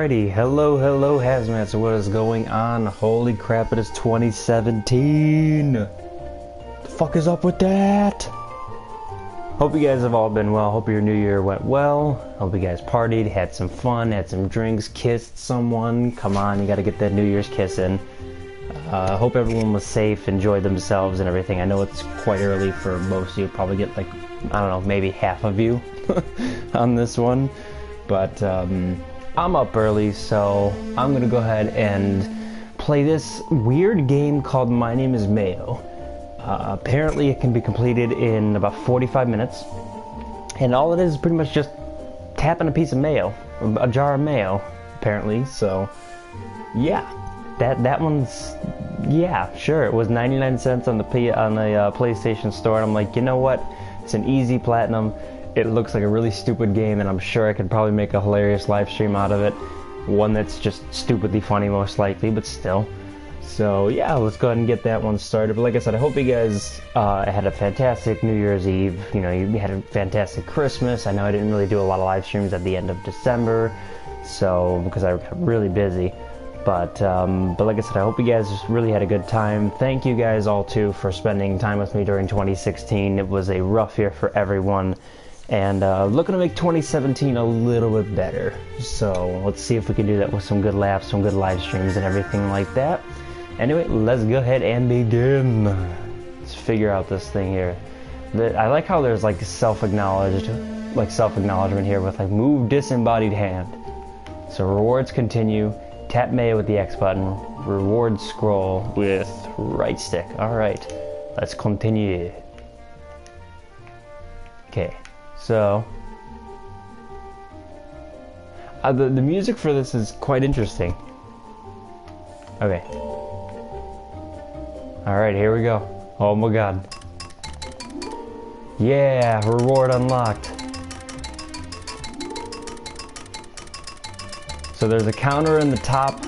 Alrighty, hello hazmats, what is going on? Holy crap, it is 2017! The fuck is up with that? Hope you guys have all been well, hope your new year went well, hope you guys partied, had some fun, had some drinks, kissed someone. Come on, you gotta get that New Year's kiss in. Hope everyone was safe, enjoyed themselves and everything. I know it's quite early for most of you, probably get like, I don't know, maybe half of you on this one. But I'm up early, so I'm gonna go ahead and play this weird game called My Name is Mayo. Apparently it can be completed in about 45 minutes, and all it is pretty much just tapping a piece of mayo, a jar of mayo, apparently. So yeah, that one's, yeah, sure, it was 99 cents on the PlayStation Store, and I'm like, you know what, it's an easy platinum. It looks like a really stupid game, and I'm sure I could probably make a hilarious live stream out of it. One that's just stupidly funny, most likely, but still. So yeah, let's go ahead and get that one started. But like I said, I hope you guys had a fantastic New Year's Eve. You know, you had a fantastic Christmas. I know I didn't really do a lot of live streams at the end of December, so because I got really busy. But like I said, I hope you guys really had a good time. Thank you guys all too for spending time with me during 2016. It was a rough year for everyone. And looking to make 2017 a little bit better. So let's see if we can do that with some good laughs, some good live streams and everything like that. Anyway, let's go ahead and begin. Let's figure out this thing here. I like how there's like self-acknowledgement here with like move disembodied hand. So rewards continue, tap mayo with the X button, rewards scroll with right stick. Alright, let's continue. Okay. So, the music for this is quite interesting. Okay. Alright, here we go. Oh my god. Yeah, reward unlocked. So there's a counter in the top.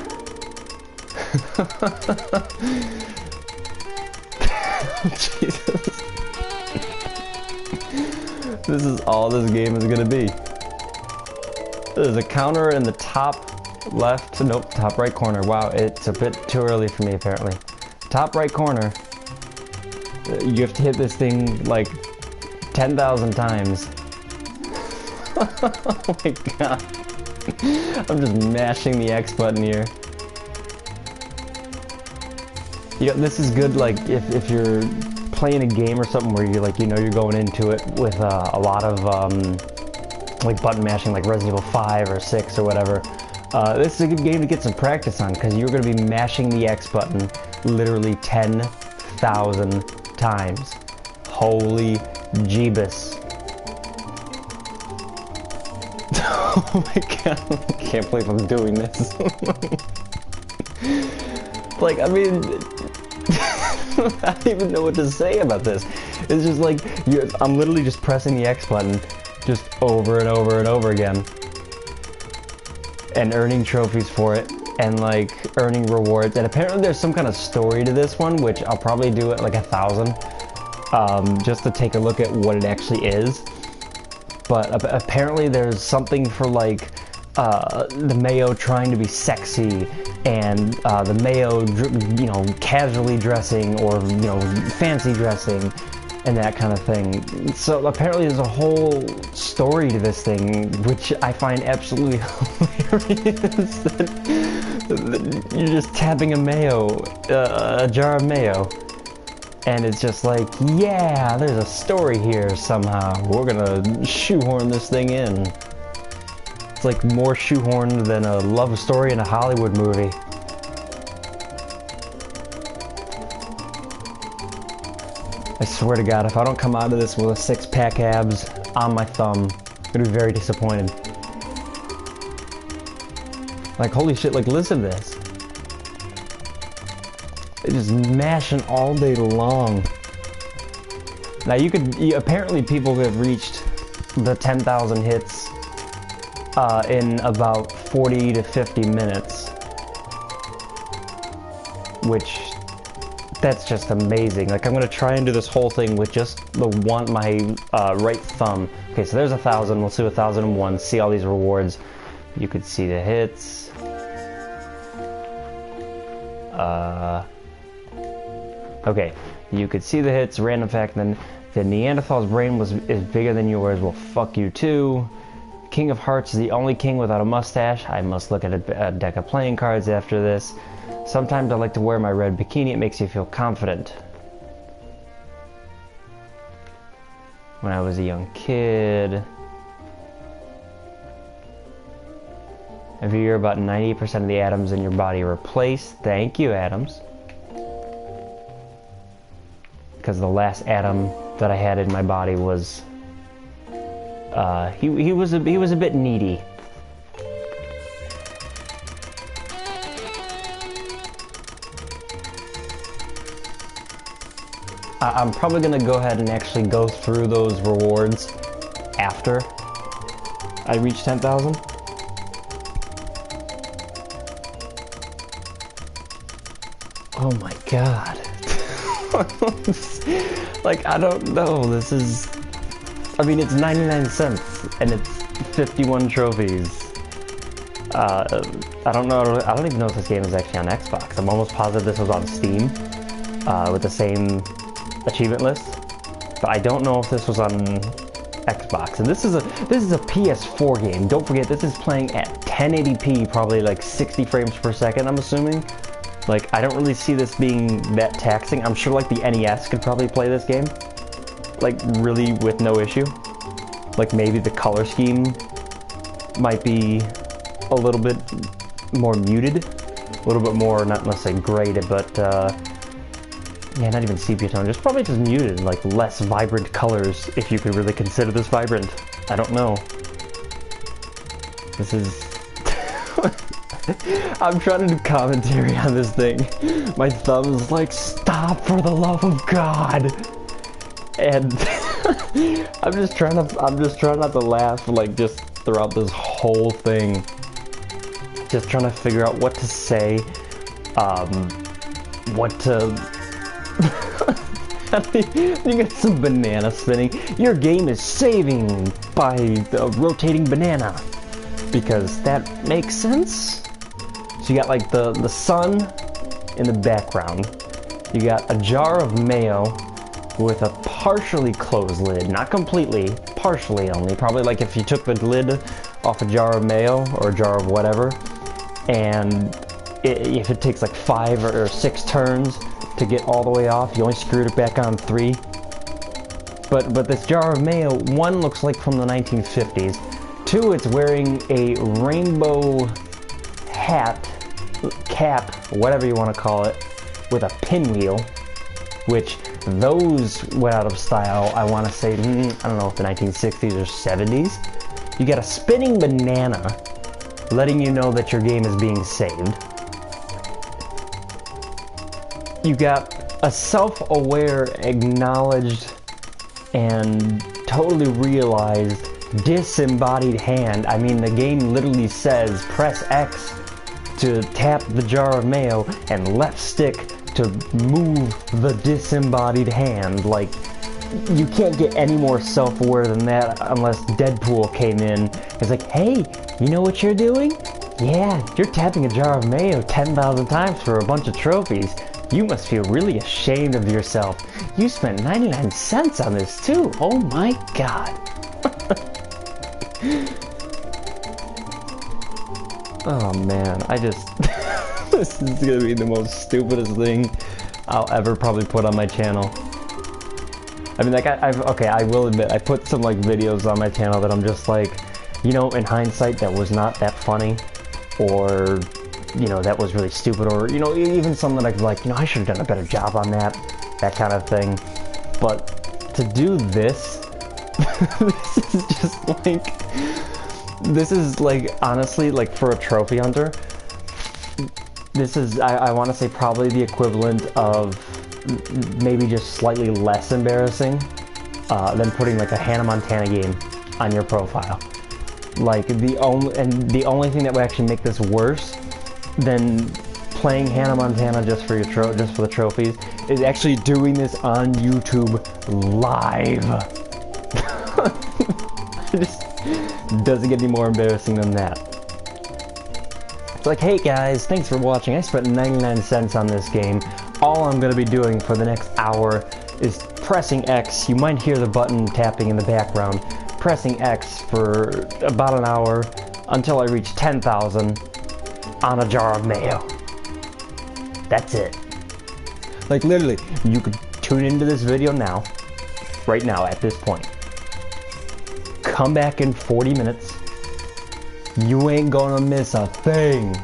Jesus. This is all this game is gonna be. There's a counter in the top left, nope, top right corner. Wow, it's a bit too early for me apparently. Top right corner. You have to hit this thing like 10,000 times. Oh my god. I'm just mashing the X button here. You know, this is good like if you're playing a game or something where you're like, you know, you're going into it with a lot of like button mashing, like Resident Evil 5 or 6 or whatever. This is a good game to get some practice on because you're going to be mashing the X button literally 10,000 times. Holy Jeebus. Oh my god, I can't believe I'm doing this. Like, I mean, I don't even know what to say about this. It's just like, I'm literally just pressing the X button just over and over and over again. And earning trophies for it. And like, earning rewards. And apparently there's some kind of story to this one, which I'll probably do at like 1,000. Just to take a look at what it actually is. But apparently there's something for like, the Mayo trying to be sexy, and the Mayo, you know, casually dressing or, you know, fancy dressing, and that kind of thing. So apparently there's a whole story to this thing, which I find absolutely hilarious. That you're just tapping a mayo, a jar of mayo, and it's just like, yeah, there's a story here somehow. We're gonna shoehorn this thing in. It's like more shoehorned than a love story in a Hollywood movie. I swear to God, if I don't come out of this with a 6-pack abs on my thumb, I'm gonna be very disappointed. Like, holy shit, like, listen to this. It's just mashing all day long. Now apparently people have reached the 10,000 hits in about 40 to 50 minutes, which, that's just amazing. Like, I'm gonna try and do this whole thing with just my right thumb. Okay, so there's 1,000, we'll see 1,001, see all these rewards. You could see the hits, Okay, you could see the hits. Random fact, then the Neanderthal's brain is bigger than yours. Well, fuck you too. King of Hearts is the only king without a mustache. I must look at a deck of playing cards after this. Sometimes I like to wear my red bikini. It makes you feel confident. When I was a young kid. Every year about 90% of the atoms in your body are replaced. Thank you, Adams. Because the last atom that I had in my body was he was a bit needy. I'm probably gonna go ahead and actually go through those rewards after I reach 10,000. Oh my god. Like, I don't know, this is... I mean, it's 99 cents, and it's 51 trophies. I don't know, I don't even know if this game is actually on Xbox. I'm almost positive this was on Steam, with the same achievement list. But I don't know if this was on Xbox. And this is a PS4 game. Don't forget, this is playing at 1080p, probably like 60 frames per second, I'm assuming. Like, I don't really see this being that taxing. I'm sure, like, the NES could probably play this game. Like, really with no issue. Like, maybe the color scheme might be a little bit more muted. A little bit more, not necessarily graded, but, yeah, not even sepia tone. Just probably just muted. Like, less vibrant colors, if you could really consider this vibrant. I don't know. This is... I'm trying to do commentary on this thing. My thumb's like, stop for the love of God. And I'm just trying not to laugh, like, just throughout this whole thing. Just trying to figure out what to say, what to... You get some banana spinning. Your game is saving by the rotating banana. Because that makes sense. So you got like the sun in the background. You got a jar of mayo with a partially closed lid, not completely, partially only. Probably like if you took the lid off a jar of mayo or a jar of whatever, and if it takes like 5 or 6 turns to get all the way off, you only screwed it back on 3. But this jar of mayo, 1 looks like from the 1950s. 2, it's wearing a rainbow hat, cap, whatever you want to call it, with a pinwheel, which those went out of style, I want to say, I don't know if the 1960s or 70s. You got a spinning banana, letting you know that your game is being saved. You got a self-aware, acknowledged, and totally realized disembodied hand. I mean, the game literally says press X to tap the jar of mayo and left stick to move the disembodied hand. Like, you can't get any more self-aware than that unless Deadpool came in. It's like, hey, you know what you're doing? Yeah, you're tapping a jar of mayo 10,000 times for a bunch of trophies. You must feel really ashamed of yourself. You spent 99 cents on this too. Oh my god. Oh man, I just... This is gonna be the most stupidest thing I'll ever probably put on my channel. I mean, like, okay, I will admit, I put some, like, videos on my channel that I'm just like, you know, in hindsight, that was not that funny, or, you know, that was really stupid, or, you know, even something like, you know, I should have done a better job on that kind of thing. But to do this, this is just like... This is, like, honestly, like, for a trophy hunter, this is, I want to say, probably the equivalent of maybe just slightly less embarrassing than putting, like, a Hannah Montana game on your profile. Like, the only thing that would actually make this worse than playing Hannah Montana just for your just for the trophies is actually doing this on YouTube live. It just doesn't get any more embarrassing than that. like, hey guys, thanks for watching. I spent 99 cents on this game. All I'm going to be doing for the next hour is pressing X. You might hear the button tapping in the background. Pressing X for about an hour until I reach 10,000 on a jar of mayo. That's it. Like literally, you could tune into this video now, right now at this point. Come back in 40 minutes. You ain't gonna miss a thing.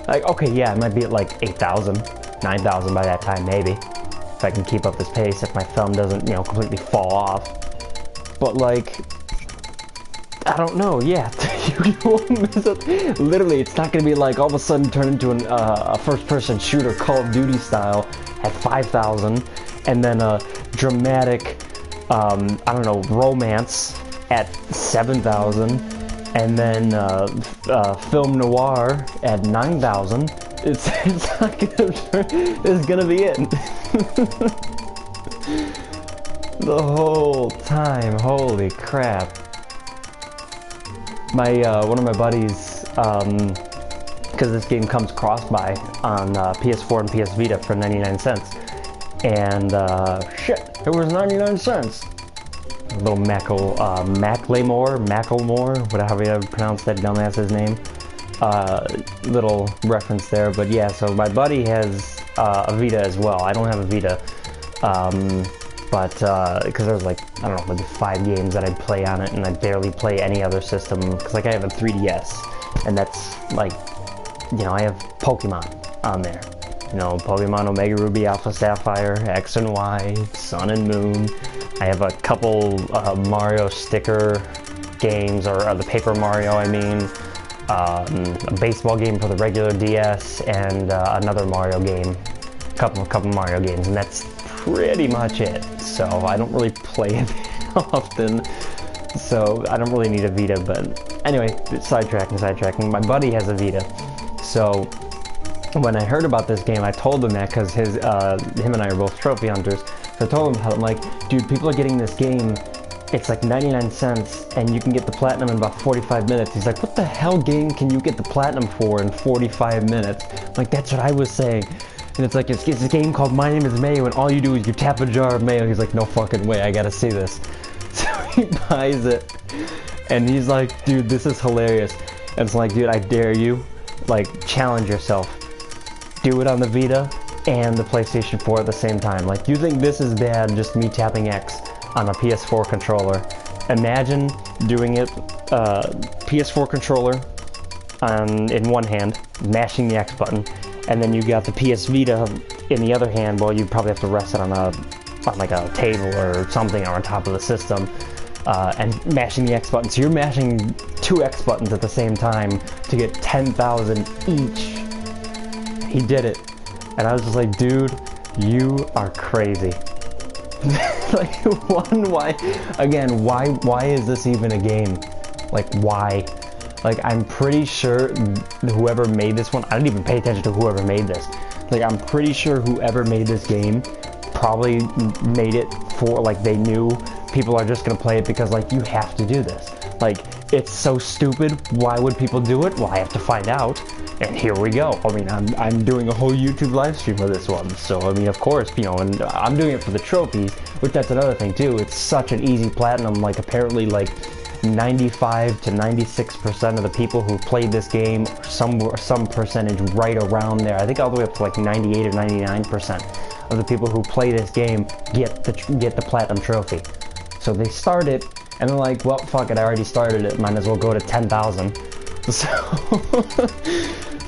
Like, okay, yeah, I might be at like 8,000, 9,000 by that time, maybe. If I can keep up this pace, if my thumb doesn't, you know, completely fall off. But like, I don't know, yeah, you won't miss a thing. Literally, it's not gonna be like all of a sudden turn into a first-person shooter, Call of Duty style, at 5,000, and then a dramatic, I don't know, romance at 7,000, and then film noir at 9,000. It's not gonna turn, it's gonna be it. The whole time, holy crap. My one of my buddies, because this game comes cross-buy on PS4 and PS Vita for 99 cents, and shit, it was 99 cents. A little Macklemore, whatever you pronounce that dumbass's name. Little reference there, but yeah, so my buddy has a Vita as well. I don't have a Vita, but because there's like, I don't know, maybe 5 games that I play on it, and I barely play any other system, because like I have a 3DS, and that's like, you know, I have Pokemon on there. You know, Pokemon Omega Ruby, Alpha Sapphire, X and Y, Sun and Moon. I have a couple Mario sticker games, or the Paper Mario, I mean. A baseball game for the regular DS, and another Mario game. Couple Mario games, and that's pretty much it. So I don't really play it often. So I don't really need a Vita, but anyway, sidetracking. My buddy has a Vita. So when I heard about this game, I told him that because him and I are both trophy hunters. So I told him, I'm like, dude, people are getting this game. It's like 99 cents, and you can get the platinum in about 45 minutes. He's like, what the hell game can you get the platinum for in 45 minutes? I'm like, that's what I was saying. And it's like, it's a game called My Name is Mayo, and all you do is you tap a jar of mayo. He's like, no fucking way, I gotta see this. So he buys it, and he's like, dude, this is hilarious. And it's like, dude, I dare you, like, challenge yourself. Do it on the Vita and the PlayStation 4 at the same time. Like, you think this is bad, just me tapping X on a PS4 controller. Imagine doing it, PS4 controller in one hand, mashing the X button, and then you got the PS Vita in the other hand. Well, you probably have to rest it on like a table or something, or on top of the system, and mashing the X button. So you're mashing 2 X buttons at the same time to get 10,000 each. He did it, and I was just like, dude, you are crazy. Like, why is this even a game? Like, why? Like, I'm pretty sure whoever made this one, I didn't even pay attention to whoever made this. Like, I'm pretty sure whoever made this game probably made it for, like, they knew people are just gonna play it because, like, you have to do this. Like, it's so stupid, why would people do it? Well, I have to find out. And here we go. I mean, I'm doing a whole YouTube live stream of this one. So, I mean, of course, you know, and I'm doing it for the trophies, which that's another thing too. It's such an easy platinum. Like, apparently, like 95 to 96% of the people who played this game, some percentage right around there, I think all the way up to like 98 or 99% of the people who play this game get the platinum trophy. So they start it, and they're like, well, fuck it, I already started it, might as well go to 10,000.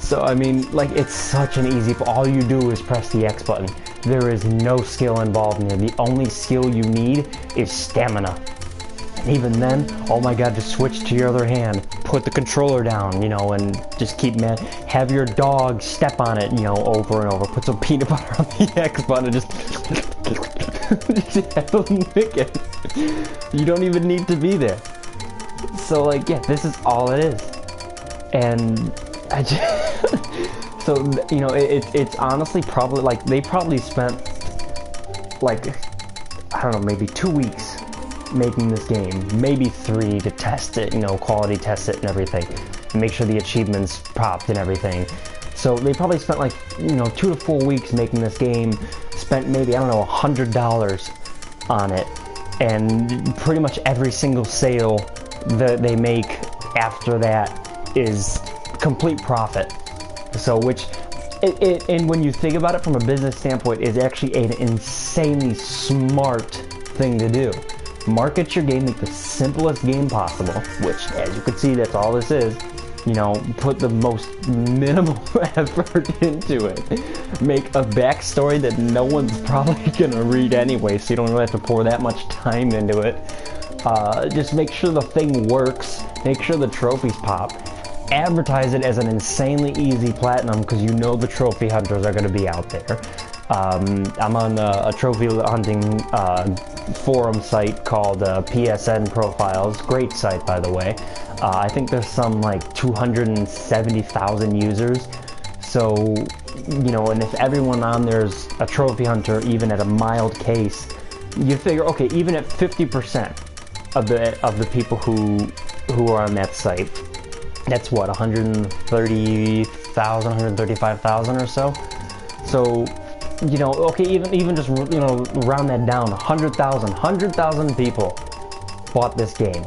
So I mean, like, it's such an easy, all you do is press the X button. There is no skill involved in here. The only skill you need is stamina. And even then, oh my god, just switch to your other hand, put the controller down, you know, and just have your dog step on it, you know, over and over. Put some peanut butter on the X button and just have them lick it. You don't even need to be there. So, like, yeah, this is all it is. And I just, so, you know, it's honestly probably, like, they probably spent, like, I don't know, maybe 2 weeks making this game, maybe 3 to test it, you know, quality test it and everything. and make sure the achievements popped and everything. So they probably spent like, you know, 2 to 4 weeks making this game, spent maybe, I don't know, $100 on it, and pretty much every single sale that they make after that is complete profit. So which, and when you think about it from a business standpoint, is actually an insanely smart thing to do. Market your game, make the simplest game possible, which, as you can see, that's all this is. You know, put the most minimal effort into it. Make a backstory that no one's probably gonna read anyway, so you don't really have to pour that much time into it. Just make sure the thing works, make sure the trophies pop. Advertise it as an insanely easy platinum, because you know the trophy hunters are gonna be out there. I'm on a trophy hunting forum site called PSN Profiles. Great site, by the way. I think there's some like 270,000 users. So, you know, and if everyone on there's a trophy hunter, even at a mild case, you figure, okay, even at 50% of the people who are on that site, that's what, 130,000, 135,000 or so. So, you know, okay, even just, you know, round that down, 100,000 people bought this game.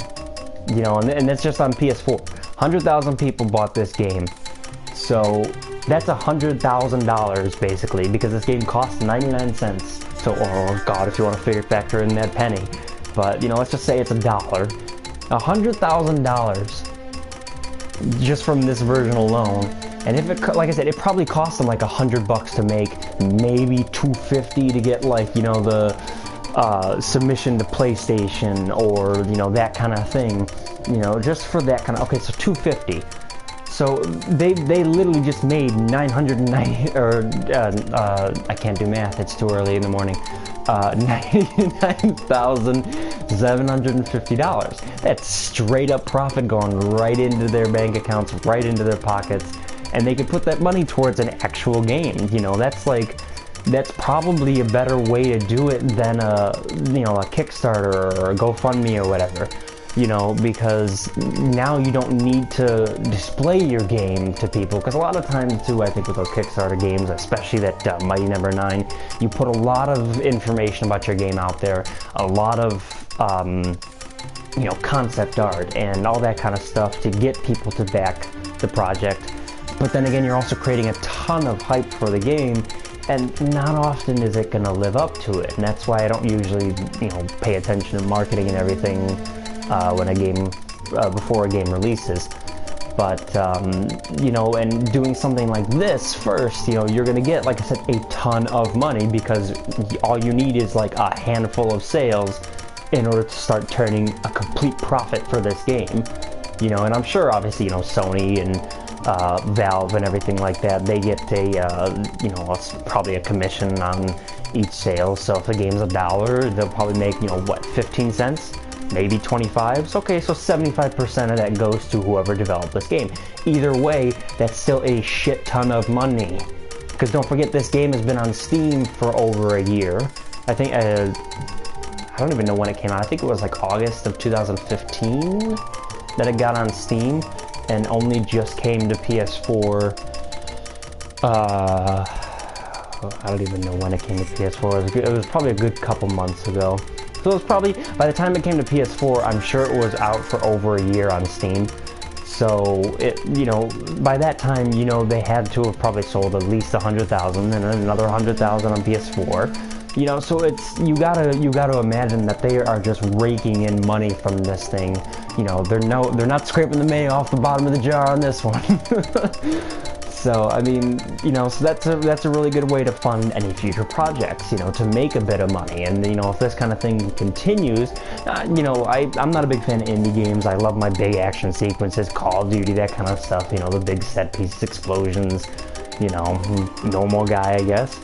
You know, and that's just on PS4. 100,000 people bought this game. So that's $100,000 basically, because this game costs 99 cents. So, oh god, if you want to factor in that penny. But, you know, let's just say it's $1. $100,000 just from this version alone. And if it, like I said, it probably cost them like $100 to make, maybe $250 to get, like, you know, the submission to PlayStation, or, you know, that kind of thing, you know, just for that kind of, okay, so $250. So they literally just made 990, or I can't do math, it's too early in the morning, $99,750. That's straight up profit going right into their bank accounts, right into their pockets, and they could put that money towards an actual game. You know, that's probably a better way to do it than a Kickstarter or a GoFundMe or whatever. You know, because now you don't need to display your game to people, because a lot of times too, I think with those Kickstarter games, especially that Mighty Number 9, you put a lot of information about your game out there, a lot of you know, concept art and all that kind of stuff to get people to back the project. But then again, you're also creating a ton of hype for the game, and not often is it going to live up to it. And that's why I don't usually, you know, pay attention to marketing and everything when a game, before a game releases. But, you know, and doing something like this first, you know, you're going to get, like I said, a ton of money, because all you need is like a handful of sales in order to start turning a complete profit for this game. You know, and I'm sure, obviously, you know, Sony and Valve and everything like that, they get a, you know, probably a commission on each sale. So if the game's $1, they'll probably make, you know, what, 15 cents? Maybe 25. So, okay, so 75% of that goes to whoever developed this game. Either way, that's still a shit ton of money. Because don't forget, this game has been on Steam for over a year. I think, I don't even know when it came out. I think it was like August of 2015 that it got on Steam, and only just came to PS4. I don't even know when it came to PS4. It was probably a good couple months ago. So it was probably, by the time it came to PS4, I'm sure it was out for over a year on Steam. So, it, you know, by that time, you know, they had to have probably sold at least 100,000 and another 100,000 on PS4. You know, so it's, you gotta imagine that they are just raking in money from this thing. You know, they're not scraping the Mayo off the bottom of the jar on this one. So, I mean, you know, so that's a really good way to fund any future projects, you know, to make a bit of money. And, you know, if this kind of thing continues, you know, I'm not a big fan of indie games. I love my big action sequences, Call of Duty, that kind of stuff, you know, the big set pieces, explosions, you know, normal guy, I guess.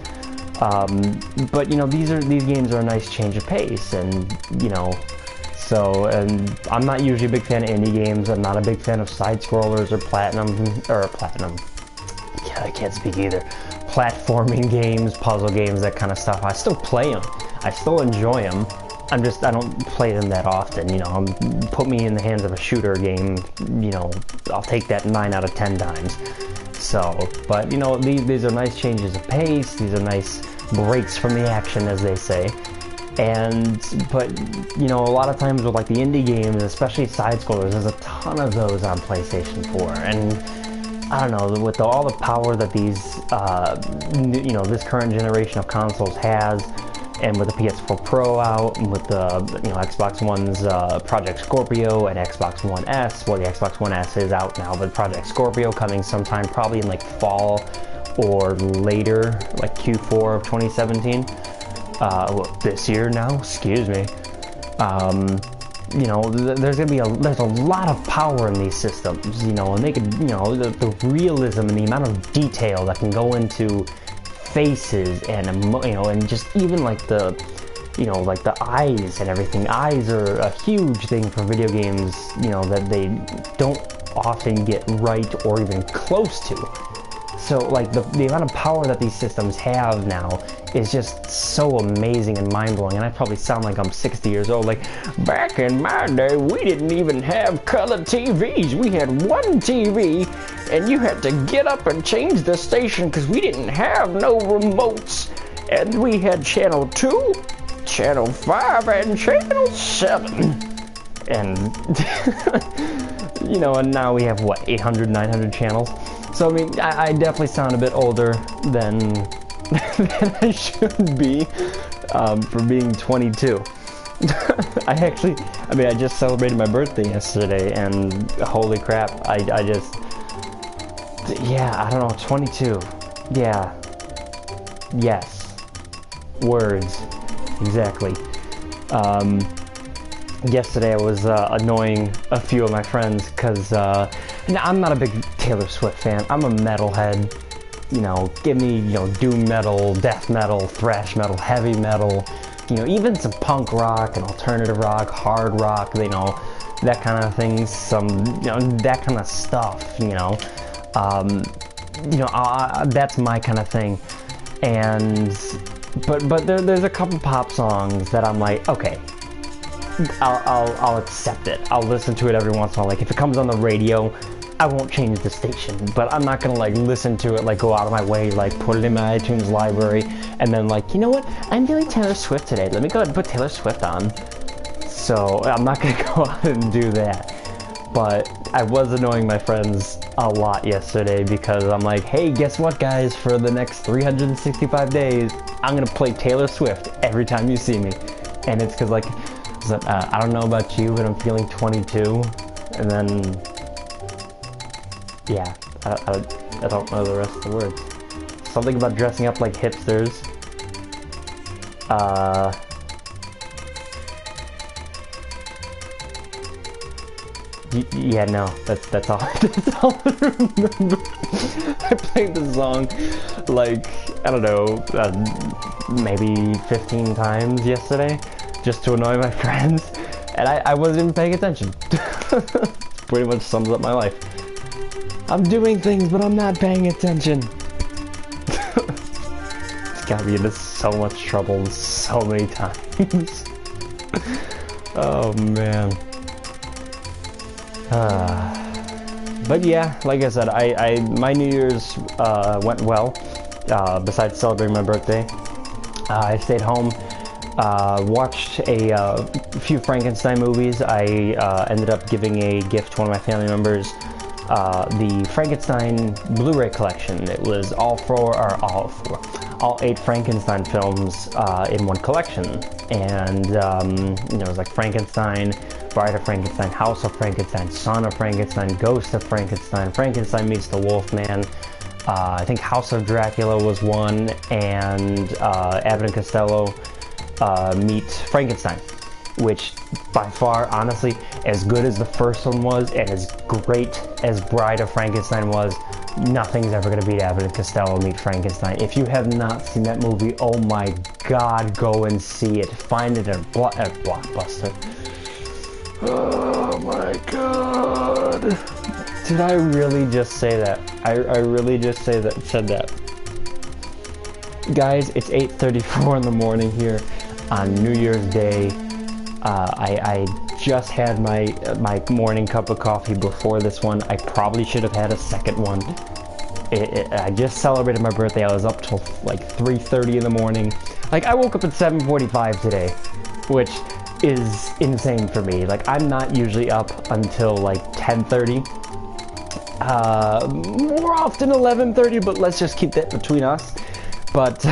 But, you know, these games are a nice change of pace, and, you know, so, and I'm not usually a big fan of indie games. I'm not a big fan of side-scrollers or platinum. Yeah, I can't speak either. Platforming games, puzzle games, that kind of stuff. I still play them. I still enjoy them. I don't play them that often. You know, put me in the hands of a shooter game, you know, I'll take that 9 out of 10 times. So, but you know, these are nice changes of pace. These are nice breaks from the action, as they say. But you know, a lot of times with like the indie games, especially side scrollers, there's a ton of those on PlayStation 4, and I don't know, with all the power that these, you know, this current generation of consoles has, and with the PS4 Pro out, and with the, you know, Xbox One's Project Scorpio and Xbox One S, well, the Xbox One S is out now, but Project Scorpio coming sometime probably in like fall or later, like Q4 of 2017. Well, this year now, excuse me. You know, there's a lot of power in these systems, you know, and they could, you know, the realism and the amount of detail that can go into faces and, you know, and just even like the, you know, like the eyes and everything. Eyes are a huge thing for video games, you know, that they don't often get right or even close to. So like the amount of power that these systems have now is just so amazing and mind-blowing, and I probably sound like I'm 60 years old. Like, back in my day, we didn't even have color TVs. We had one TV, and you had to get up and change the station because we didn't have no remotes. And we had channel 2, channel 5, and channel 7. And, you know, and now we have, what, 800, 900 channels? So, I mean, I definitely sound a bit older than I should be for being 22. I just celebrated my birthday yesterday, and holy crap, yeah, I don't know, 22. Yeah. Yes. Words. Exactly. Yesterday I was annoying a few of my friends because I'm not a big Taylor Swift fan. I'm a metalhead. You know, give me, you know, doom metal, death metal, thrash metal, heavy metal, you know, even some punk rock and alternative rock, hard rock, you know, that kind of thing, some, you know, that kind of stuff, you know. That's my kind of thing. And but there's a couple pop songs that I'm like, okay, I'll accept it. I'll listen to it every once in a while. Like if it comes on the radio, I won't change the station, but I'm not gonna like listen to it, like go out of my way, like put it in my iTunes library, and then like, you know what? I'm feeling Taylor Swift today. Let me go ahead and put Taylor Swift on. So I'm not gonna go out and do that. But I was annoying my friends a lot yesterday because I'm like, hey, guess what, guys? For the next 365 days, I'm gonna play Taylor Swift every time you see me. And it's because like, I don't know about you, but I'm feeling 22, and then. Yeah, I don't know the rest of the words. Something about dressing up like hipsters. Yeah, no, that's all. That's all I remember. I played the song like, I don't know, maybe 15 times yesterday, just to annoy my friends, and I wasn't even paying attention. Pretty much sums up my life. I'm doing things, but I'm not paying attention. It's got me into so much trouble so many times. Oh, man. But yeah, like I said, my New Year's went well. Besides celebrating my birthday, I stayed home, watched a few Frankenstein movies. I ended up giving a gift to one of my family members. The Frankenstein Blu-ray collection. It was all 8 Frankenstein films in one collection, and you know, it was like Frankenstein, Bride of Frankenstein, House of Frankenstein, Son of Frankenstein, Ghost of Frankenstein, Frankenstein meets the Wolfman. I think House of Dracula was one, and Abbott and Costello meet Frankenstein. Which, by far, honestly, as good as the first one was, and as great as Bride of Frankenstein was, nothing's ever going to beat Abbott and Costello Meet Frankenstein. If you have not seen that movie, oh my god, go and see it. Find it at Blockbuster. Oh my god. Did I really just say that? I really just said that. Guys, it's 8:34 in the morning here on New Year's Day. I just had my morning cup of coffee before this one. I probably should have had a second one. I just celebrated my birthday. I was up till like 3:30 in the morning. Like, I woke up at 7:45 today, which is insane for me. Like, I'm not usually up until like 10:30. More often 11:30, but let's just keep that between us. But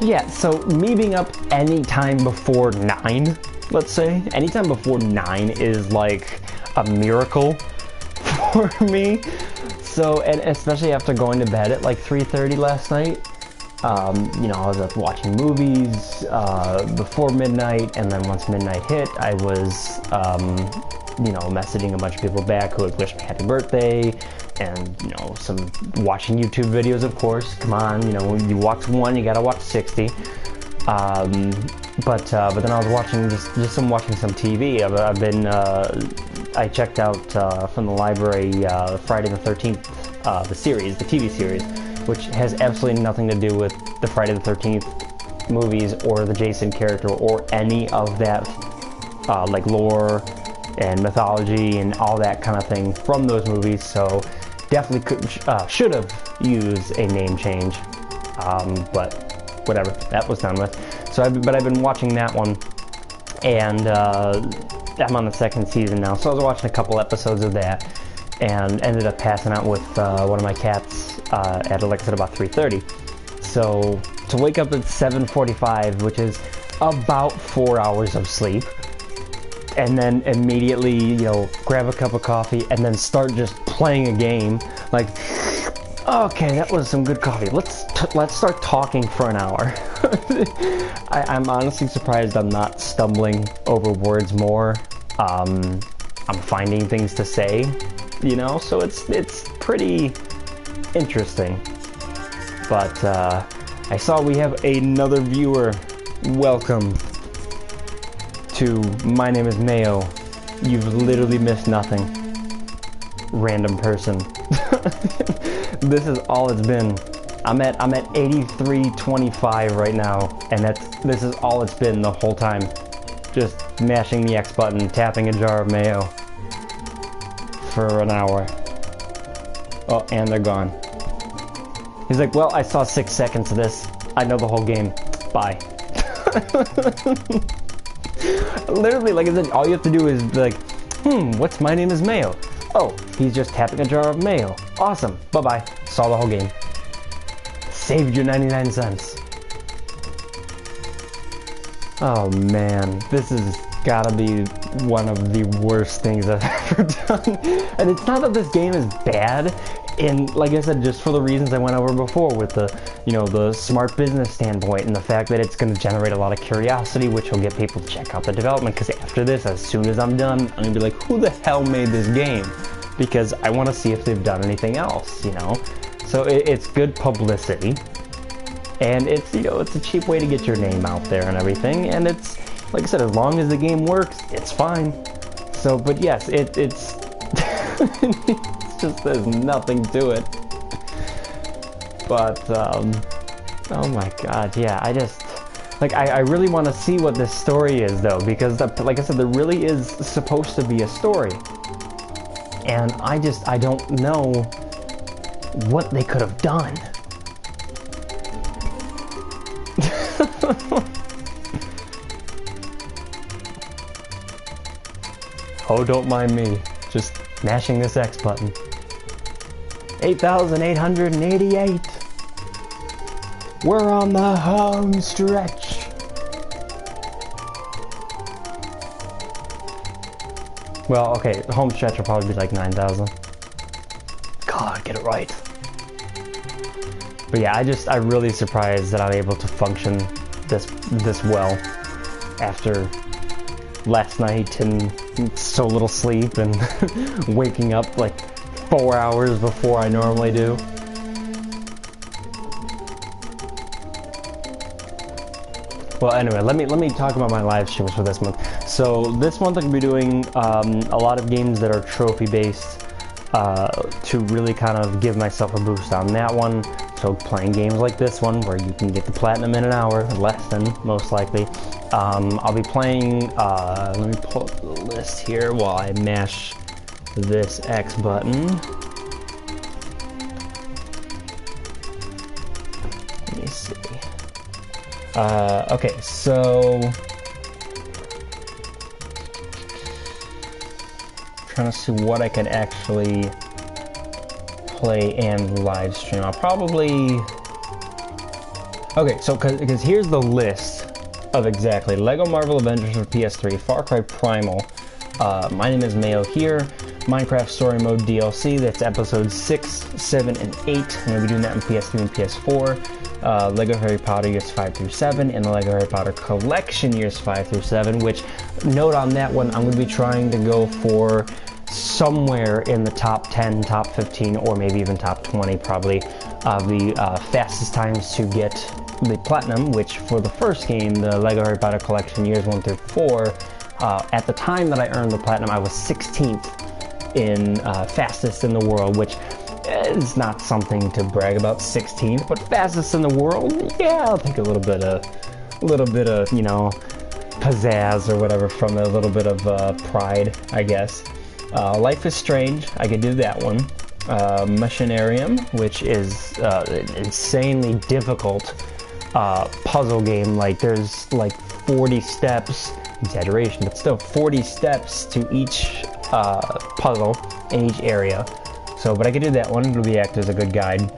yeah, so me being up anytime before 9, let's say, anytime before 9 is like a miracle for me. So, and especially after going to bed at like 3:30 last night, you know, I was up watching movies before midnight, and then once midnight hit, I was, you know, messaging a bunch of people back who had wished me happy birthday, and, you know, watching YouTube videos, of course. Come on, you know, when you watch one, you gotta watch 60. But then I was watching watching some TV. I've been I checked out from the library Friday the 13th, the TV series, which has absolutely nothing to do with the Friday the 13th movies or the Jason character or any of that like lore and mythology and all that kind of thing from those movies. So definitely should have used a name change, but whatever, that was done with. So I've been watching that one, and I'm on the second season now. So I was watching a couple episodes of that, and ended up passing out with one of my cats at, like I said, about 3:30. So to wake up at 7:45, which is about 4 hours of sleep, and then immediately, you know, grab a cup of coffee and then start just playing a game. Like, okay, that was some good coffee. Let's start talking for an hour. I'm honestly surprised I'm not stumbling over words more. I'm finding things to say, you know, so it's pretty interesting. But I saw we have another viewer. Welcome to My Name is Mayo. You've literally missed nothing. Random person. This is all it's been. I'm at 83.25 right now, and this is all it's been the whole time. Just mashing the X button, tapping a jar of mayo for an hour. Oh, and they're gone. He's like, well, I saw 6 seconds of this. I know the whole game. Bye. Literally, like I said, all you have to do is be like, what's My Name is Mayo? Oh, he's just tapping a jar of mayo. Awesome. Bye-bye. Saw the whole game. Saved your 99 cents. Oh man, this has gotta be one of the worst things I've ever done. And it's not that this game is bad, and like I said, just for the reasons I went over before with the, you know, the smart business standpoint and the fact that it's going to generate a lot of curiosity, which will get people to check out the development. Because after this, as soon as I'm done, I'm going to be like, who the hell made this game? Because I want to see if they've done anything else, you know? So it's good publicity, and it's, you know, it's a cheap way to get your name out there and everything, and it's, like I said, as long as the game works, it's fine. So, but yes, it's it's just, there's nothing to it. But oh my god, yeah, I just, like, I really want to see what this story is, though, because like I said, there really is supposed to be a story, and I don't know what they could have done. Oh, don't mind me, just mashing this X button. 8,888. We're on the home stretch. Well, okay, the home stretch will probably be like 9,000. God, get it right. But yeah, I'm really surprised that I'm able to function this well after last night and so little sleep and waking up like 4 hours before I normally do. Well, anyway, let me talk about my live streams for this month. So this month I'm going to be doing a lot of games that are trophy based to really kind of give myself a boost on that one. So playing games like this one, where you can get the platinum in an hour, less than most likely. I'll be playing, let me pull up the list here while I mash this X button. Let me see. Okay, so trying to see what I can actually play and live stream. I'll probably... Okay, so because here's the list of exactly LEGO Marvel Avengers for PS3, Far Cry Primal, My Name is Mayo here, Minecraft Story Mode DLC, that's episodes 6, 7, and 8. I'm going to be doing that on PS3 and PS4. LEGO Harry Potter years 5 through 7, and the LEGO Harry Potter Collection years 5 through 7, which, note on that one, I'm going to be trying to go for somewhere in the top 10, top 15, or maybe even top 20 probably, the fastest times to get the platinum, which for the first game, the LEGO Harry Potter Collection years 1 through 4, at the time that I earned the platinum, I was 16th in fastest in the world, which is not something to brag about, 16th, but fastest in the world, yeah, I'll take a little bit of, you know, pizzazz or whatever from it, a little bit of pride, I guess. Life is Strange, I could do that one. Machinarium, which is an insanely difficult puzzle game. Like, there's like 40 steps, exaggeration, but still 40 steps to each puzzle in each area. So, but I could do that one, it'll be act as a good guide.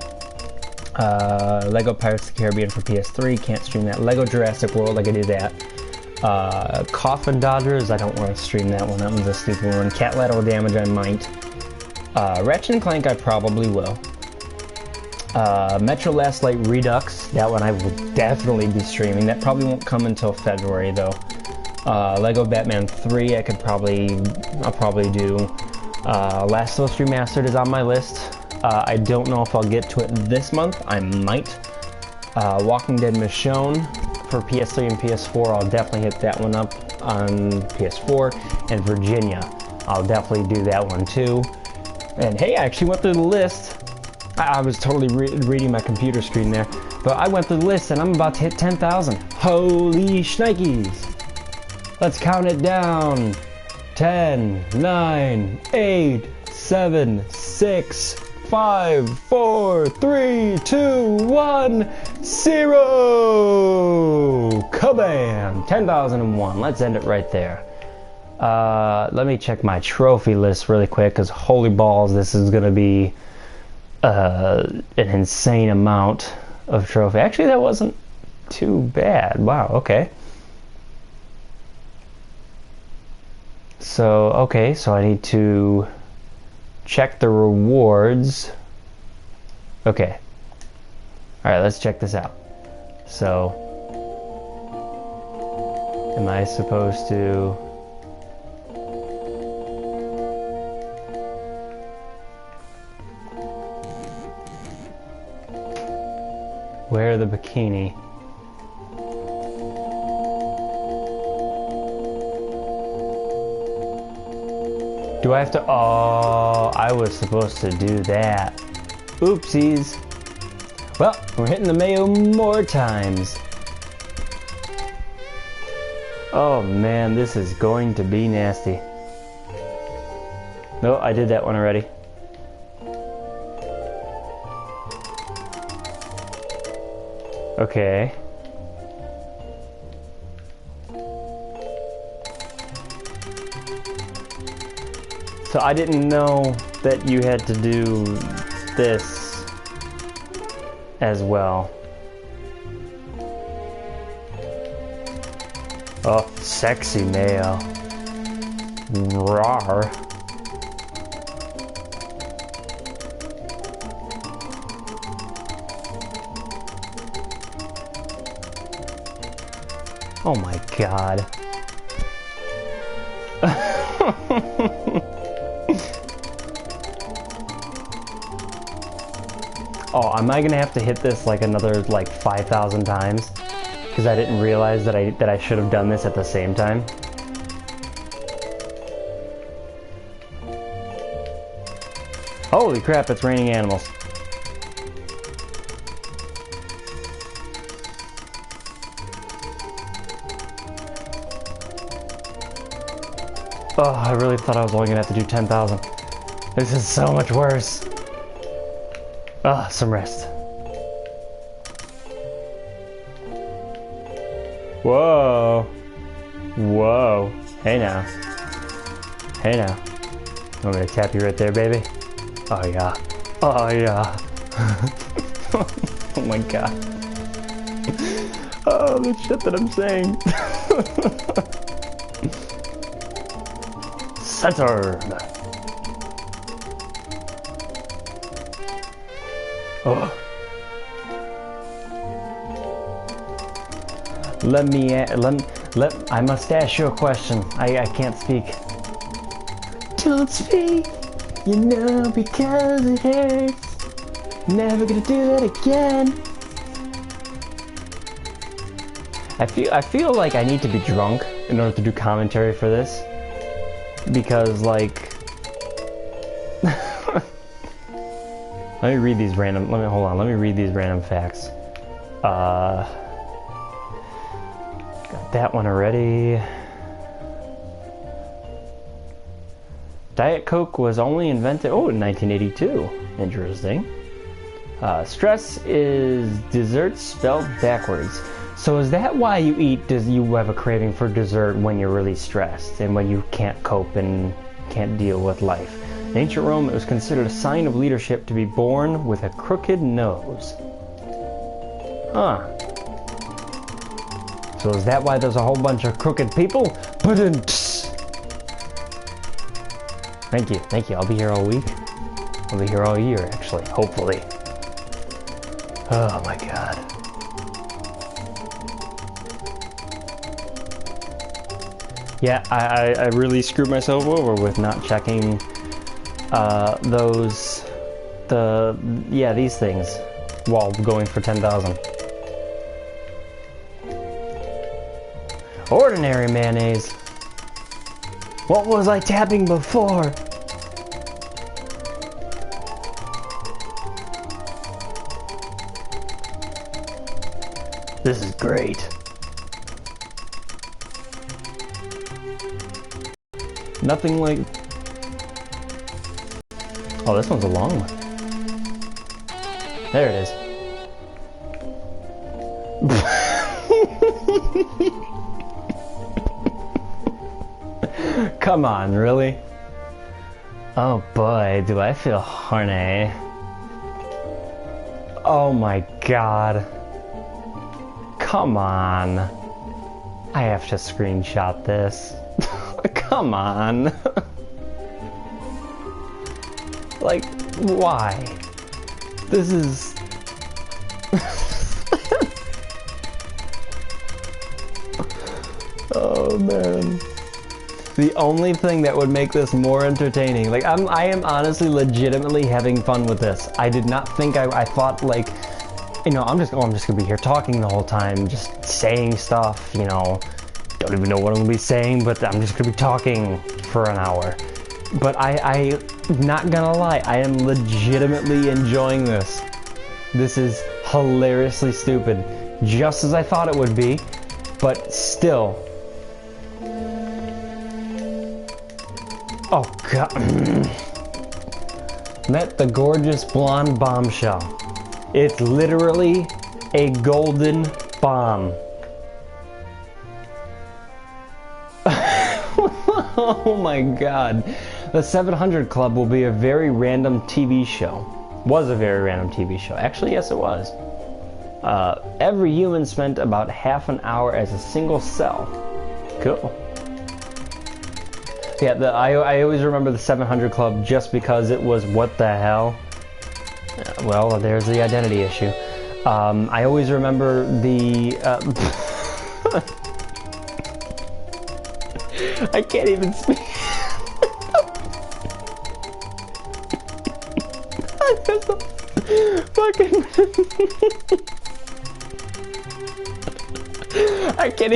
LEGO Pirates of the Caribbean for PS3, can't stream that. LEGO Jurassic World, I could do that. Coffin Dodgers, I don't want to stream that one, that one's a stupid one. Cat Lateral Damage, I might. Ratchet & Clank, I probably will. Metro Last Light Redux, that one I will definitely be streaming. That probably won't come until February though. LEGO Batman 3, I'll probably do. Last of Us Remastered is on my list. I don't know if I'll get to it this month, I might. Walking Dead Michonne for PS3 and PS4, I'll definitely hit that one up on PS4. And Virginia, I'll definitely do that one too. And hey, I actually went through the list. I was totally reading my computer screen there, but I went through the list and I'm about to hit 10,000. Holy shnikes! Let's count it down. 10, 9, 8, 7, 6, 5, 4, 3, 2, 1, 0! Kabam! 10,001. Let's end it right there. Let me check my trophy list really quick, because holy balls, this is going to be an insane amount of trophy. Actually, that wasn't too bad. Wow, okay. So, okay, so I need to check the rewards. Okay. Alright, let's check this out. So, am I supposed to... wear the bikini? Do I have to... oh, I was supposed to do that. Oopsies. Well, we're hitting the Mayo more times. Oh man, this is going to be nasty. No, I did that one already. Okay. So I didn't know that you had to do this as well. Oh, sexy Mayo. Rawr. Oh my god. Oh, am I gonna have to hit this like another like 5,000 times? Because I didn't realize that I should have done this at the same time. Holy crap, it's raining animals. Oh, I really thought I was only gonna have to do 10,000. This is so much worse. Ah, some rest. Whoa. Whoa. Hey now. Hey now. Want me to tap you right there, baby? Oh yeah. Oh yeah. Oh my god. Oh, the shit that I'm saying. Centered. Oh. I must ask you a question. I can't speak. Don't speak, you know, because it hurts. Never gonna do that again. I feel like I need to be drunk in order to do commentary for this, because like let me read these random. Let me read these random facts. Got that one already. Diet Coke was only invented in 1982. Interesting. Stress is dessert spelled backwards. So is that why you eat? Does you have a craving for dessert when you're really stressed and when you can't cope and can't deal with life? In ancient Rome, it was considered a sign of leadership to be born with a crooked nose. Huh. So is that why there's a whole bunch of crooked people? Thank you, thank you. I'll be here all week. I'll be here all year, actually, hopefully. Oh my god. Yeah, I really screwed myself over with not checking these things while going for 10,000. Ordinary mayonnaise. What was I tapping before? This is great. Nothing like... Oh, this one's a long one. There it is. Come on, really? Oh boy, do I feel horny. Oh my god. Come on. I have to screenshot this. Come on. Like, why? This is... Oh man. The only thing that would make this more entertaining, like I am honestly legitimately having fun with this. I did not think I thought like, you know, I'm just gonna be here talking the whole time, just saying stuff, you know, don't even know what I'm gonna be saying, but I'm just gonna be talking for an hour. But I'm not gonna lie, I am legitimately enjoying this. This is hilariously stupid, just as I thought it would be, but still. Oh god. Met the gorgeous blonde bombshell. It's literally a golden bomb. Oh my god. The 700 Club will be a very random TV show. Was a very random TV show. Actually, yes it was. Every human spent about half an hour as a single cell. Cool. Yeah, I always remember the 700 Club just because it was what the hell. Well, there's the identity issue. I always remember the... I can't even speak. Fucking... I can't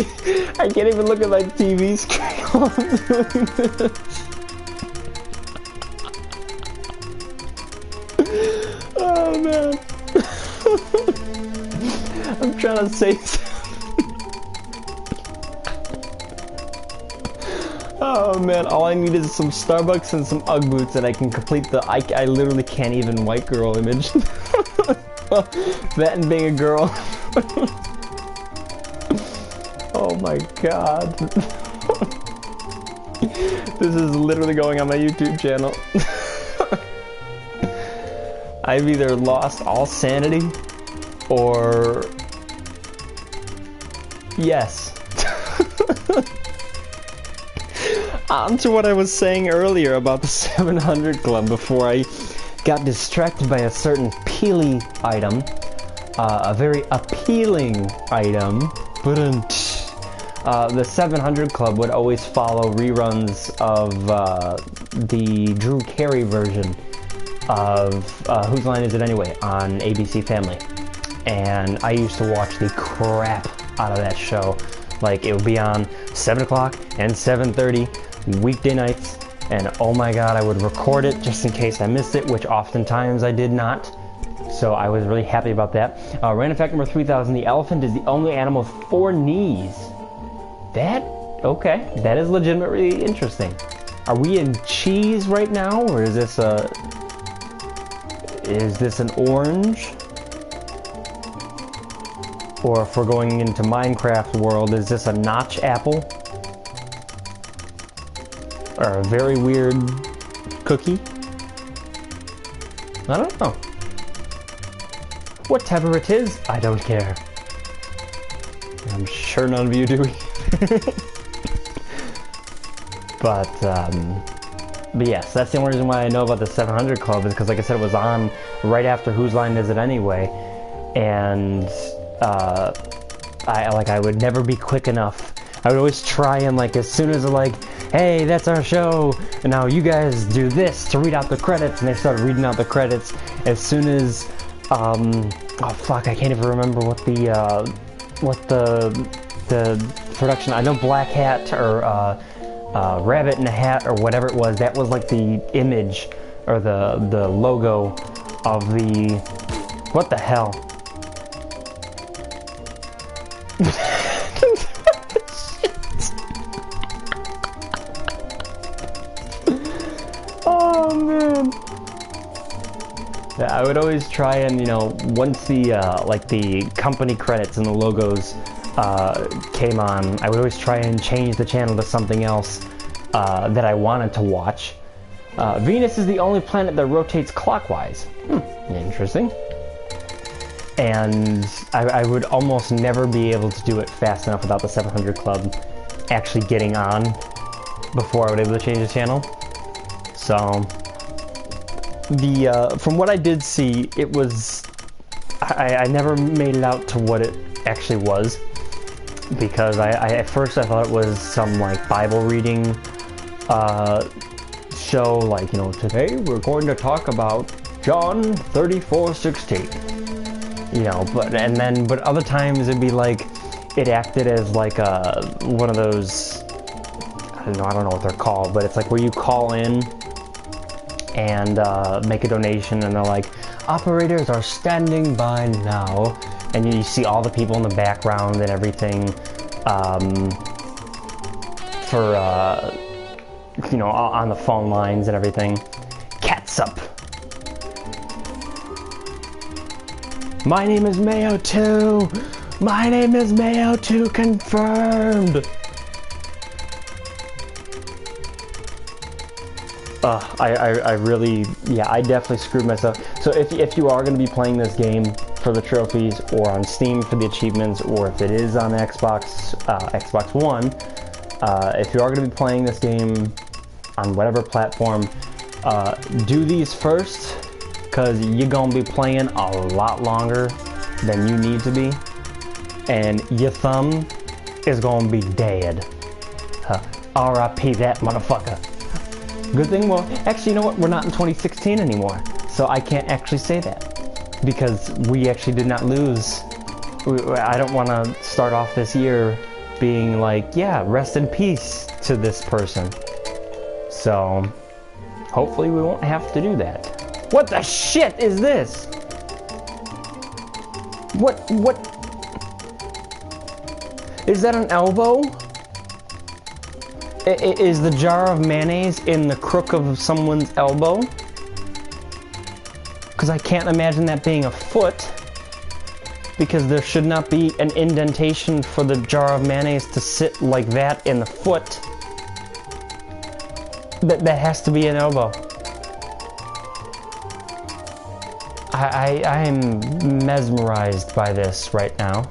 even look at my TV screen while I'm doing this. Oh man. I'm trying to say something. Oh man, all I need is some Starbucks and some Ugg boots and I can complete the, I literally can't even white girl image. That and being a girl. Oh my god. This is literally going on my YouTube channel. I've either lost all sanity or yes. On to what I was saying earlier about the 700 Club before I got distracted by a certain peely item. A very appealing item. The 700 Club would always follow reruns of the Drew Carey version of Whose Line Is It Anyway on ABC Family. And I used to watch the crap out of that show. Like, it would be on 7 o'clock and 7:30 weekday nights, and oh my god, I would record it just in case I missed it, which oftentimes I did not. So I was really happy about that. Random fact number 3000, the elephant is the only animal with 4 knees. That, okay, that is legitimately interesting. Are we in cheese right now, or is this an orange? Or if we're going into Minecraft world, is this a notch apple? Or a very weird cookie? I don't know. Whatever it is, I don't care. I'm sure none of you do. But yes, that's the only reason why I know about the 700 Club is because, like I said, it was on right after Whose Line Is It Anyway, and I would never be quick enough. I would always try and, like, as soon as they're like, hey, that's our show, and now you guys do this to read out the credits, and they started reading out the credits as soon as, oh fuck, I can't even remember what the production, I know Black Hat, or, Rabbit in a Hat, or whatever it was, that was like the image, or the logo of the, what the hell? Oh man. Yeah, I would always try and, you know, once the like the company credits and the logos came on, I would always try and change the channel to something else that I wanted to watch. Venus is the only planet that rotates clockwise. Interesting. And I would almost never be able to do it fast enough without the 700 Club actually getting on before I would be able to change the channel. So, from what I did see, it was, I never made it out to what it actually was, because at first I thought it was some, like, Bible reading show, like, you know, today we're going to talk about John 34:16. You know, but other times it'd be like, it acted as like one of those, I don't know what they're called, but it's like where you call in and make a donation, and they're like, operators are standing by now, and you see all the people in the background and everything for you know, on the phone lines and everything. Catsup. My name is Mayo 2! My name is Mayo 2 confirmed! I really, yeah, I definitely screwed myself. So if you are going to be playing this game for the trophies, or on Steam for the achievements, or if it is on Xbox, Xbox One, if you are going to be playing this game on whatever platform, do these first, because you're going to be playing a lot longer than you need to be, and your thumb is going to be dead. R.I.P. that motherfucker. Good thing, well, actually, you know what? We're not in 2016 anymore, so I can't actually say that, because we actually did not lose. I don't want to start off this year being like, yeah, rest in peace to this person. So, hopefully we won't have to do that. What the shit is this? What? Is that an elbow? Is the jar of mayonnaise in the crook of someone's elbow? Because I can't imagine that being a foot. Because there should not be an indentation for the jar of mayonnaise to sit like that in the foot. That has to be an elbow. I am mesmerized by this right now.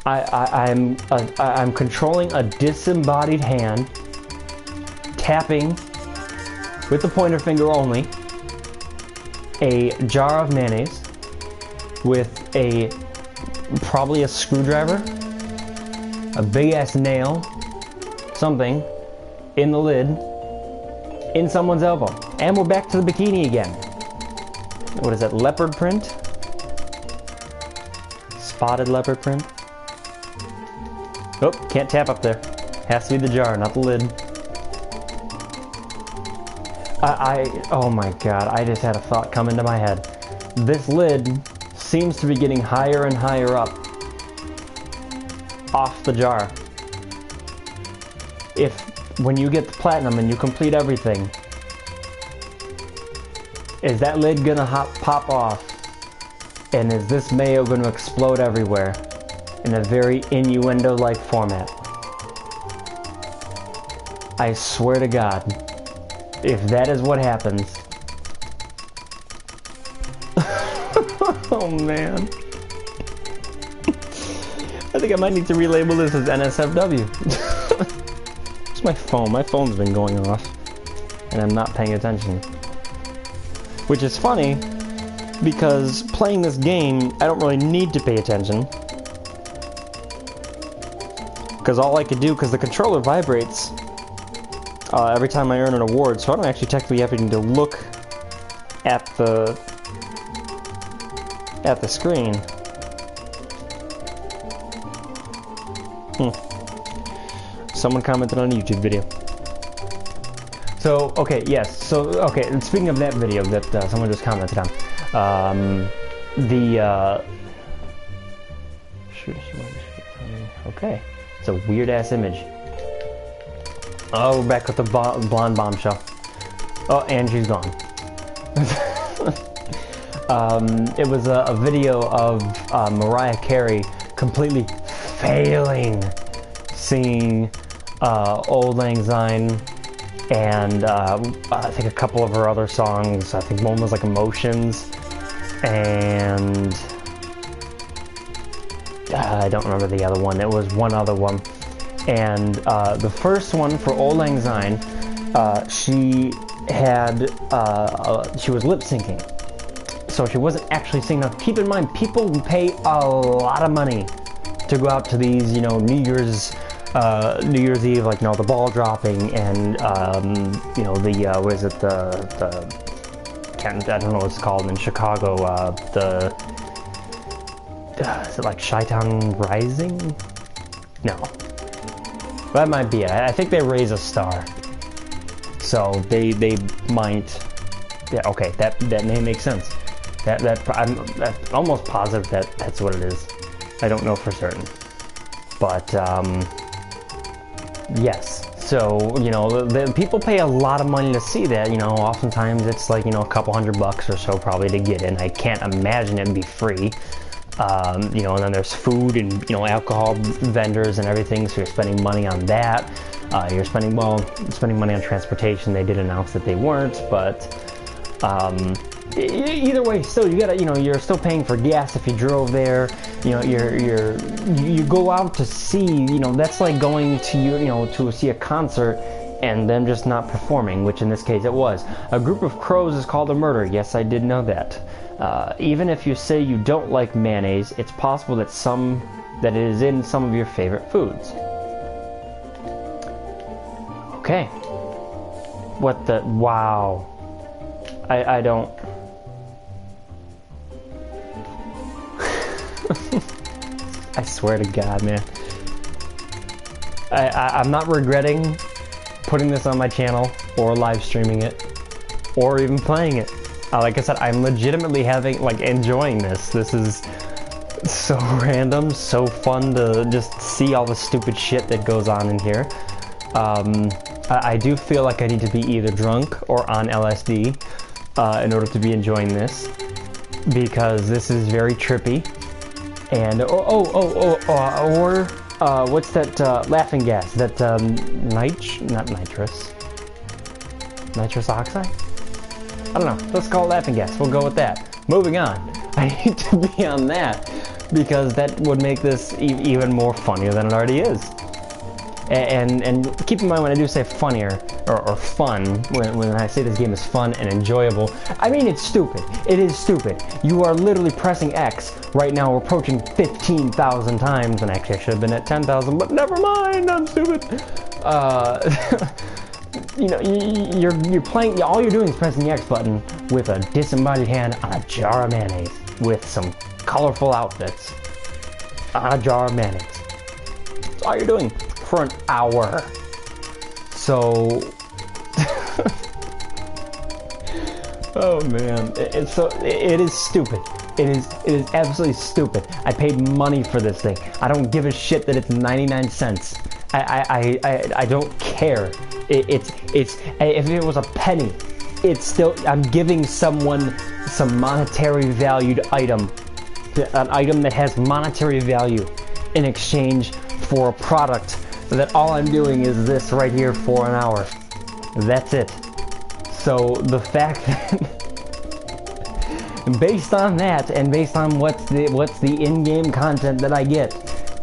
I'm controlling a disembodied hand, tapping with the pointer finger only a jar of mayonnaise with probably a screwdriver, a big ass nail, something in the lid, in someone's elbow. And we're back to the bikini again. What is that, leopard print? Spotted leopard print? Oh, can't tap up there. Has to be the jar, not the lid. Oh my god, I just had a thought come into my head. This lid seems to be getting higher and higher up off the jar. When you get the platinum and you complete everything, is that lid gonna pop off? And is this mayo gonna explode everywhere in a very innuendo-like format? I swear to God, if that is what happens... Oh man. I think I might need to relabel this as NSFW. It's my phone. My phone's been going off. And I'm not paying attention. Which is funny, because playing this game, I don't really need to pay attention. Because all I could do, because the controller vibrates every time I earn an award, so I don't actually technically have to look at the screen. Someone commented on a YouTube video. So, okay, yes, so, okay, and speaking of that video that someone just commented on, okay, it's a weird-ass image. Oh, we're back with the blonde bombshell. Oh, and she's gone. It was a video of Mariah Carey completely failing singing Auld Lang Syne, and I think a couple of her other songs. I think one was like Emotions, and I don't remember the other one. It was one other one. And the first one for Auld Lang Syne, she was lip syncing. So she wasn't actually singing. Now, keep in mind, people pay a lot of money to go out to these, you know, New Year's Eve, like, you know, the ball dropping and, you know, the, what is it, I don't know what it's called in Chicago, is it like Chi-Town Rising? No. That might be it. I think they raise a star. So they might, yeah, okay, that name makes sense. I'm almost positive that's what it is. I don't know for certain. But, yes. So, you know, the people pay a lot of money to see that. You know, oftentimes it's like, you know, a couple $100 or so probably to get in. I can't imagine it'd be free. You know, and then there's food and, you know, alcohol vendors and everything, so you're spending money on that. You're spending money on transportation. They did announce that they weren't, but either way, still, you gotta, you know, you're still paying for gas if you drove there. You know, you go out to see, you know, that's like going to, you know, to see a concert and them just not performing, which in this case it was. A group of crows is called a murder. Yes, I did know that. Even if you say you don't like mayonnaise, it's possible that it is in some of your favorite foods. Okay. What the, wow. I don't. I swear to God, man. I'm not regretting putting this on my channel or live streaming it or even playing it. Like I said, I'm legitimately enjoying this. This is so random, so fun to just see all the stupid shit that goes on in here. I do feel like I need to be either drunk or on LSD in order to be enjoying this, because this is very trippy. And what's that laughing gas? That not nitrous oxide? I don't know. Let's call it laughing gas. We'll go with that. Moving on. I need to be on that because that would make this even more funnier than it already is. And keep in mind when I do say funnier or fun, when I say this game is fun and enjoyable, I mean it's stupid. It is stupid. You are literally pressing X right now. We're approaching 15,000 times, and actually I should have been at 10,000, but never mind. I'm stupid. You know, you're playing. All you're doing is pressing the X button with a disembodied hand on a jar of mayonnaise with some colorful outfits on a jar of mayonnaise. That's all you're doing for an hour. So, oh man, it is stupid. It is absolutely stupid. I paid money for this thing. I don't give a shit that it's 99 cents. I don't care. It's if it was a penny, it's still, I'm giving someone some monetary valued item, an item that has monetary value in exchange for a product that all I'm doing is this right here for an hour. That's it. So the fact that based on that and based on what's the in-game content that I get,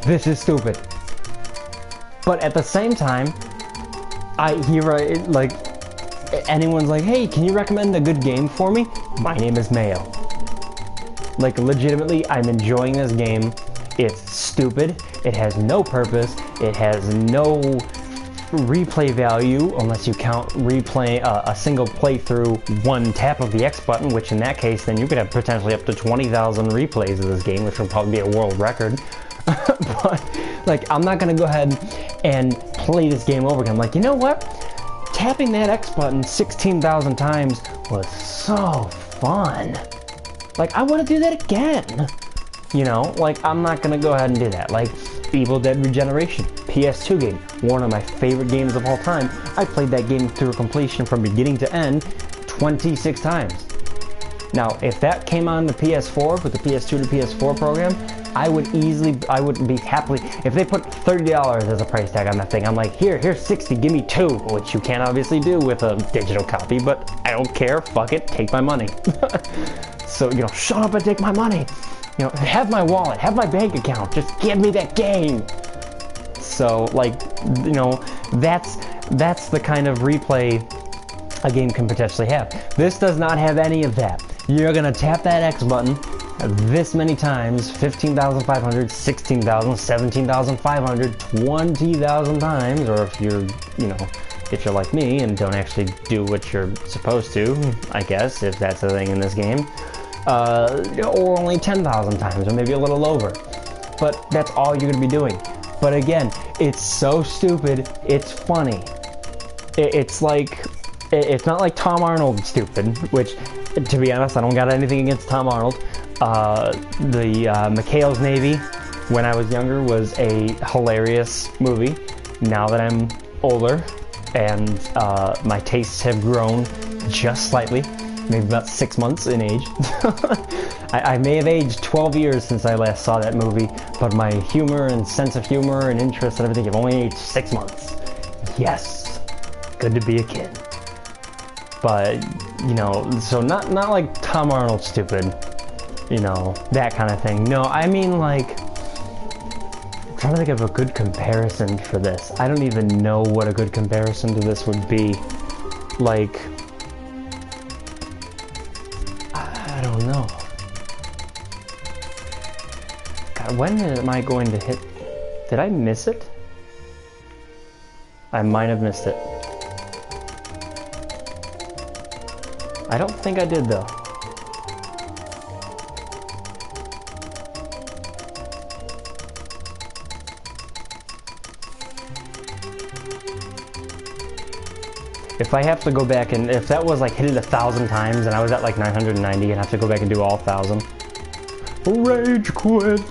this is stupid. But at the same time, I hear like anyone's like, hey, can you recommend a good game for me? My name is Mayo. Like legitimately, I'm enjoying this game. It's stupid. It has no purpose. It has no replay value unless you count replay a single playthrough, one tap of the X button, which in that case then you could have potentially up to 20,000 replays of this game, which would probably be a world record. But like, I'm not gonna go ahead and play this game over again. Like, you know what? Tapping that X button 16,000 times was so fun. Like, I want to do that again. You know, like, I'm not gonna go ahead and do that. Like, Evil Dead Regeneration, PS2 game, one of my favorite games of all time. I played that game through completion from beginning to end 26 times. Now, if that came on the PS4 with the PS2 to PS4 program, I would be happily, if they put $30 as a price tag on that thing, I'm like, here's 60, give me 2, which you can't obviously do with a digital copy, but I don't care, fuck it, take my money. So, you know, shut up and take my money. You know, have my wallet, have my bank account, just give me that game. So, like, you know, that's the kind of replay a game can potentially have. This does not have any of that. You're gonna tap that X button this many times, 15,500, 16,000, 17,500, 20,000 times, or if you're, you know, if you're like me and don't actually do what you're supposed to, I guess, if that's the thing in this game, or only 10,000 times, or maybe a little over. But that's all you're gonna be doing. But again, it's so stupid, it's funny. It's like, it's not like Tom Arnold stupid, which, to be honest, I don't got anything against Tom Arnold. McHale's Navy, when I was younger, was a hilarious movie. Now that I'm older and my tastes have grown just slightly, maybe about 6 months in age. I may have aged 12 years since I last saw that movie, but my humor and sense of humor and interest and everything have only aged 6 months. Yes, good to be a kid. But, you know, so not like Tom Arnold stupid, you know, that kind of thing. No, I mean, like, I'm trying to think of a good comparison for this. I don't even know what a good comparison to this would be. Like, I don't know. God, when am I going to hit? Did I miss it? I might have missed it. I don't think I did, though. If I have to go back and, if that was like hit it 1,000 times and I was at like 990 and have to go back and do all 1,000. Rage quit!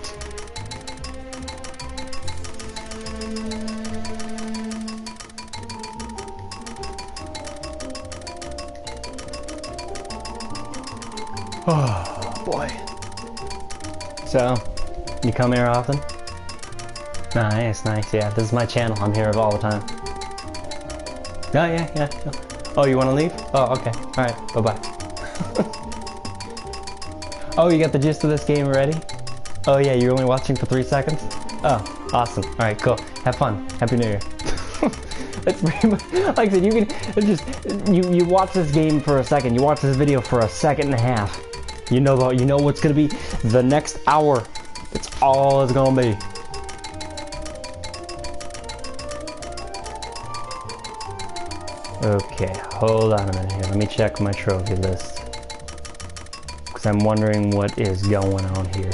Oh boy. So, you come here often? Nice, nice. Yeah, this is my channel. I'm here all the time. Oh yeah. Oh, you want to leave? Oh, okay. All right. Bye bye. Oh, you got the gist of this game already? Oh yeah, you're only watching for 3 seconds? Oh, awesome. All right, cool. Have fun. Happy New Year. That's pretty much, like I said, you can just, you watch this game for a second, you watch this video for a second and a half. You know what's gonna be the next hour. It's all it's gonna be. Okay, hold on a minute here. Let me check my trophy list. Because I'm wondering what is going on here.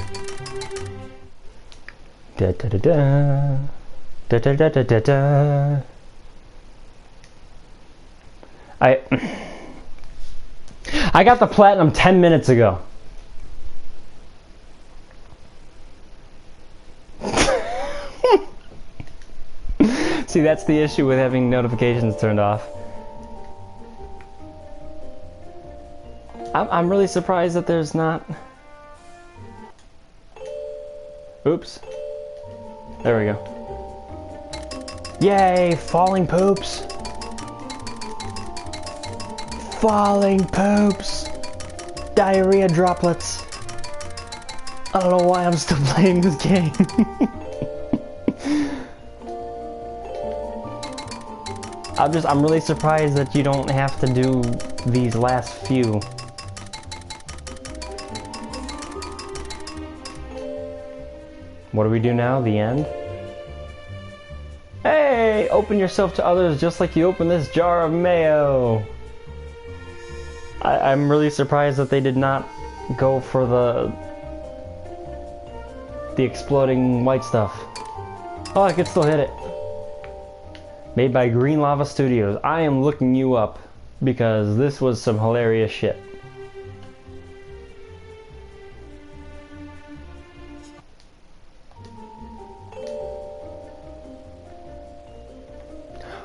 Da da da da. Da da da da da da. I got the platinum 10 minutes ago. See, that's the issue with having notifications turned off. I'm really surprised that there's not... Oops. There we go. Yay, falling poops. Falling poops. Diarrhea droplets. I don't know why I'm still playing this game. I'm really surprised that you don't have to do these last few. What do we do now? The end? Hey! Open yourself to others just like you open this jar of mayo. I'm really surprised that they did not go for the exploding white stuff. Oh, I could still hit it. Made by Green Lava Studios. I am looking you up because this was some hilarious shit.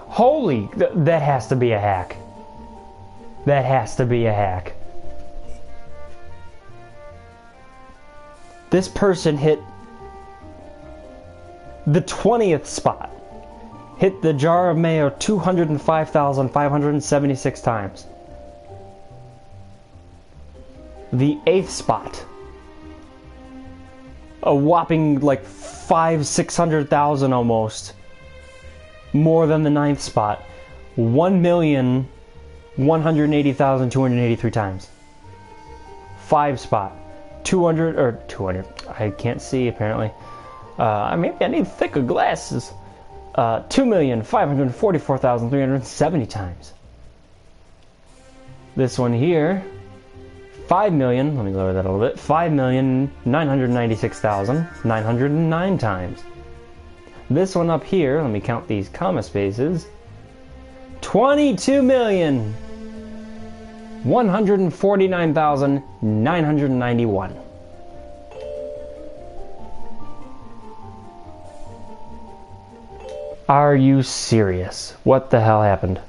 Holy, that has to be a hack. That has to be a hack. This person hit the 20th spot. Hit the jar of mayo 205,576 times. The 8th spot. A whopping like 600,000 almost. More than the 9th spot. 1,180,283 times. 5 spot. 200. I can't see apparently. Maybe I need thicker glasses. 2,544,370 times. This one here, 5 million. Let me lower that a little bit. 5,996,909 times. This one up here, let me count these comma spaces. 22,149,991. Are you serious? What the hell happened?